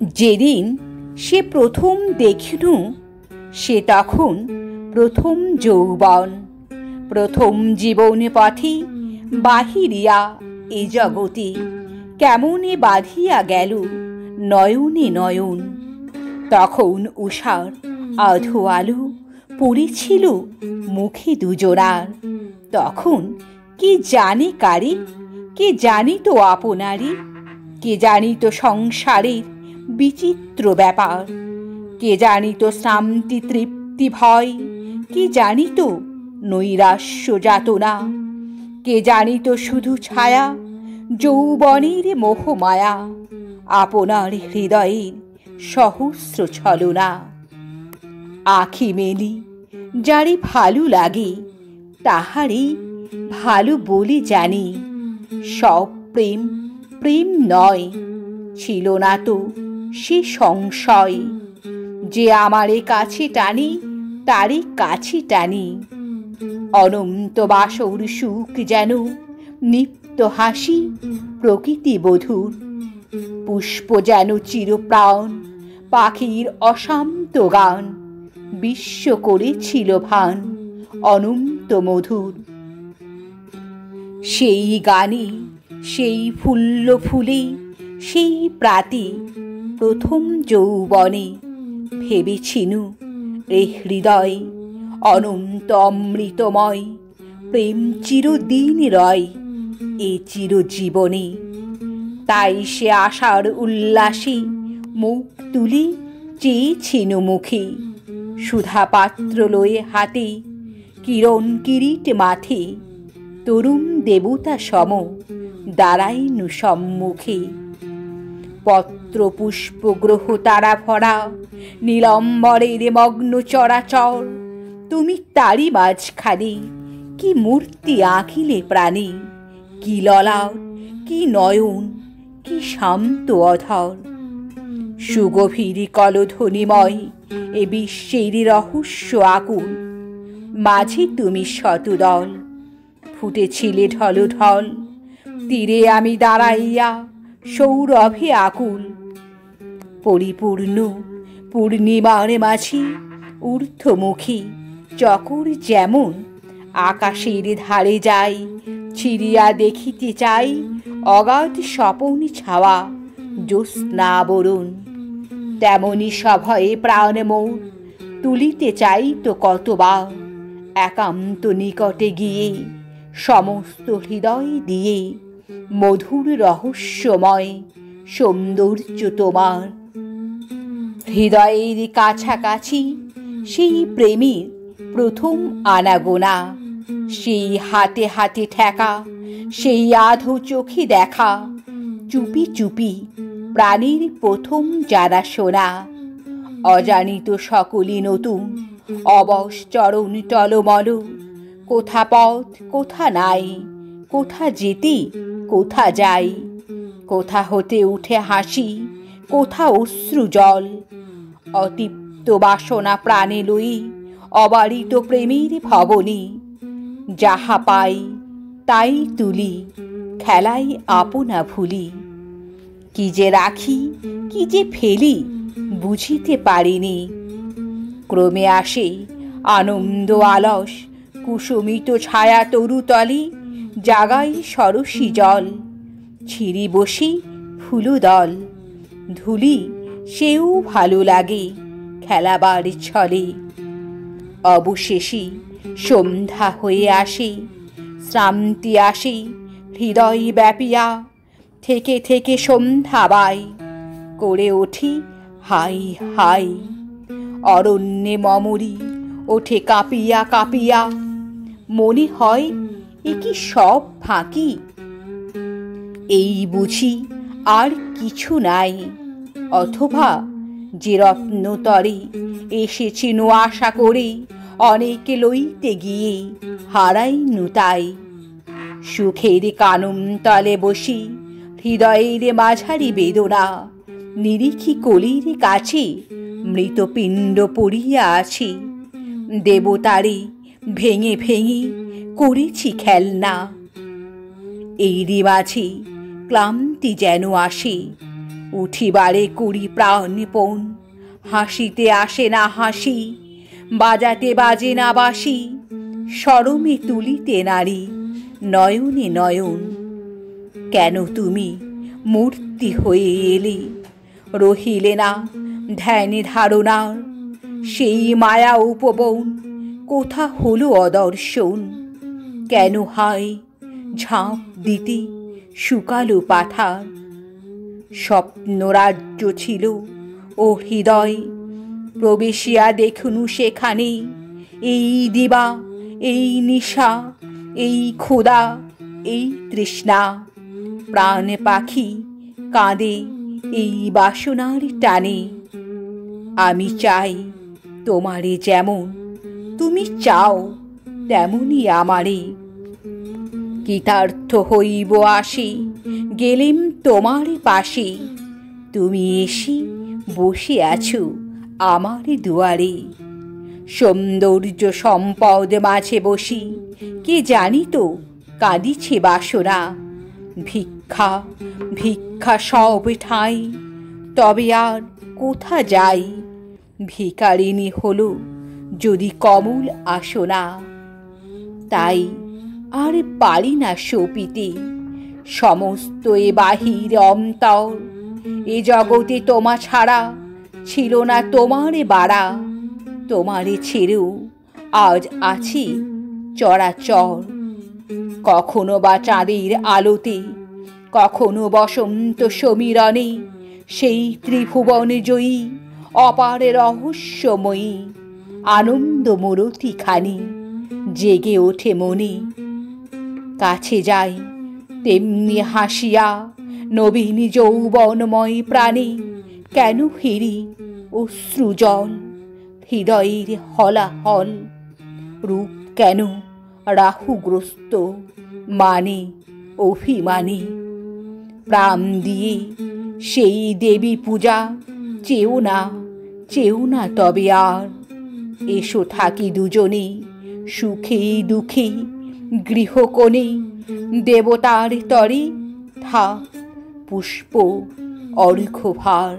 যেদিন সে প্রথম দেখিনু সে তখন প্রথম যৌবন, প্রথম জীবন পথে বাহিরিয়া এ জগতে কেমনে বাঁধিয়া গেল নয়নে নয়ন। তখন উষার আধো আলো পড়েছিল মুখে দুজনার। তখন কে জানে কারে, কে জানিত আপনারে, কে জানিত সংসারের বিচিত্র ব্যাপার, কে জানিত শান্তি তৃপ্তি ভয়, কে জানিত নৈরাশ্য যাতনা, কে জানিত শুধু ছায়া যৌবনের মোহমায়া, আপনার হৃদয়ের সহস্র ছলনা। আখি মেলি যারে ভালো লাগে তাহারে ভালো বলে জানি। সব প্রেম প্রেম নয়, ছিল না তো সে সংশয়, যে আমারে কাছে টানি তারে কাছে টানি। অনন্ত বাসর সুখ যেন নিত্য হাসি প্রকৃতি বধূর, পুষ্প যেন চিরপ্রাণ পাখির অশান্ত গান, বিশ্ব করেছিল ভান অনন্ত মধুর। সেই গানে সেই ফুল্ল ফুলে সেই প্রাতে প্রথম যৌবনে ভেবেছিনু এ হৃদয় অনন্ত অমৃতময়, প্রেম চিরদিন রয় এ চিরজীবনে। তাই সে আশার উল্লাসে মুখ তুলে চেয়েছিনু মুখে, সুধা পাত্র লয়ে হাতে কিরণ কিরিট মাথে, তরুণ দেবতা সম দাঁড়াইনু সম্মুখে। পত্র পুষ্প গ্রহ তারা ভরা নীলম্বরের মগ্ন চরাচর, তুমি তারি মাঝখানে কি মূর্তি আঁকিলে প্রাণে, কি ললাট কি নয়ন কি শান্ত অধর। সুগভীর কলধ্বনিময় এ বিশ্বের রহস্য আকুল, মাঝে তুমি শতদল ফুটেছিলে ঢল ঢল, তীরে আমি দাঁড়াইয়া সৌরভে আকুল। পরিপূর্ণ পূর্ণিমার মাঝে ঊর্ধ্বমুখী চকর যেমন আকাশের ধারে যাই, ছিড়িয়া দেখিতে চাই অগাধ স্বপন ছাওয়া জ্যোৎস্না বরুণ। তেমনি সভয়ে প্রাণ মোর তুলিতে চাই তো কতবার, একান্ত নিকটে গিয়ে সমস্ত হৃদয় দিয়ে মধুর রহস্যময় সৌন্দর্য তোমার। হৃদয়ের কাছাকাছি সেই প্রেমের প্রথম আনাগোনা, সেই হাতে হাতে ঠেকা সেই আধো চোখে দেখা, চুপি চুপি প্রাণীর প্রথম জানা শোনা। অজানিত সকলই নতুন অবশ চরণ টলমল, কোথা পথ কোথা নাই, কোথা যেতে কোথা যাই, কোথা হতে উঠে হাসি কোথা অশ্রু জল। অতৃপ্ত বাসনা প্রাণে লই অবারিত প্রেমের ভবনে, যাহা পাই তাই তুলি খেলাই আপনা ভুলি। কি যে রাখি কি যে ফেলি বুঝিতে পারিনি, ক্রমে আসে আনন্দ আলস কুসুমিত ছায়া তরুতলে, জাগাই সরসী জল ছিঁড়ি বসি ফুলদল। ধুলি সেও ভালো লাগে খেলাবার ছলে, অবশেষে সন্ধ্যা হয়ে আসে শ্রান্তি আসে হৃদয় ব্যাপিয়া, থেকে থেকে সন্ধ্যা বাই করে ওঠি হাই হাই। অরণ্যে মমরি ওঠে কাঁপিয়া কাঁপিয়া, মনে হয় এ কি সব ফাঁকি, এই বুঝি আর কিছু নাই। অথবা যে রত্নতরে এসেছিনু আশা করে, অনেকে লইতে গিয়ে হারাইনু তাই। সুখের কানন তলে বসি হৃদয়ের মাঝারি বেদনা, নিরিখি কলির কাছে মৃতপিণ্ড পড়িয়া আছে। দেবতারে ভেঙে ভেঙে করেছি খেলনা, এরই মাঝে ক্লান্তি যেন আসে, উঠিবারে করি প্রাণপণ, হাসিতে আসে না হাসি, বাজাতে বাজে না বাঁশি, শরমে তুলিতে নারী নয়নে নয়ন। কেন তুমি মূর্তি হয়ে এলে, রহিলে না ধ্যানে ধারণার, সেই মায়া উপবন কোথা হলো অদর্শন। কেন হায় ঝাঁপ দিতে শুকালো পাথার, স্বপ্নরাজ্য ছিল ও হৃদয়, প্রবেশিয়া দেখুনু সেখানে এই দিবা, এই নিশা, এই ক্ষুধা, এই তৃষ্ণা। প্রাণ পাখি কাঁদে এই বাসনার টানে। আমি চাই তোমারে যেমন তুমি চাও তেমনি আমারে, কৃতার্থ হইব আসি গেলেম তোমার পাশে। তুমি এসে বসে আছো আমার দুয়ারে, সৌন্দর্য সম্পদ মাঝে বসি কে জানি তো কাঁদিছে বাসনা। ভিক্ষা ভিক্ষা সব ঠাঁই, তবে আর কোথা যাই, ভিকারিনী হলো যদি কমল আসনা। তাই আর পারি না সপিতে সমস্ত এ বাহির অন্তর, এ জগতে তোমা ছাড়া ছিল না তোমারে বাড়া। তোমারে ছেড়েও আজ আছি চরাচর, কখনো বা চাঁদের আলোতে, কখনো বসন্ত সমীরণে, সেই ত্রিভুবন জয়ী অপার রহস্যময়ী আনন্দ মূরতিখানি জেগে ওঠে মনে। কাছে যাই তেমনি হাসিয়া নবীন যৌবনময় প্রাণে, কেন ফিরি অশ্রুজল হৃদয়ের হলাহল। রূপ কেন রাহুগ্রস্ত মানে অভিমানে, প্রাণ দিয়ে সেই দেবী পূজা চেও না তবে আর। এসো থাকি দুজনে সুখে দুঃখে গৃহকোণে, দেবতার তরে থাক পুষ্প অর্ঘ্যভার।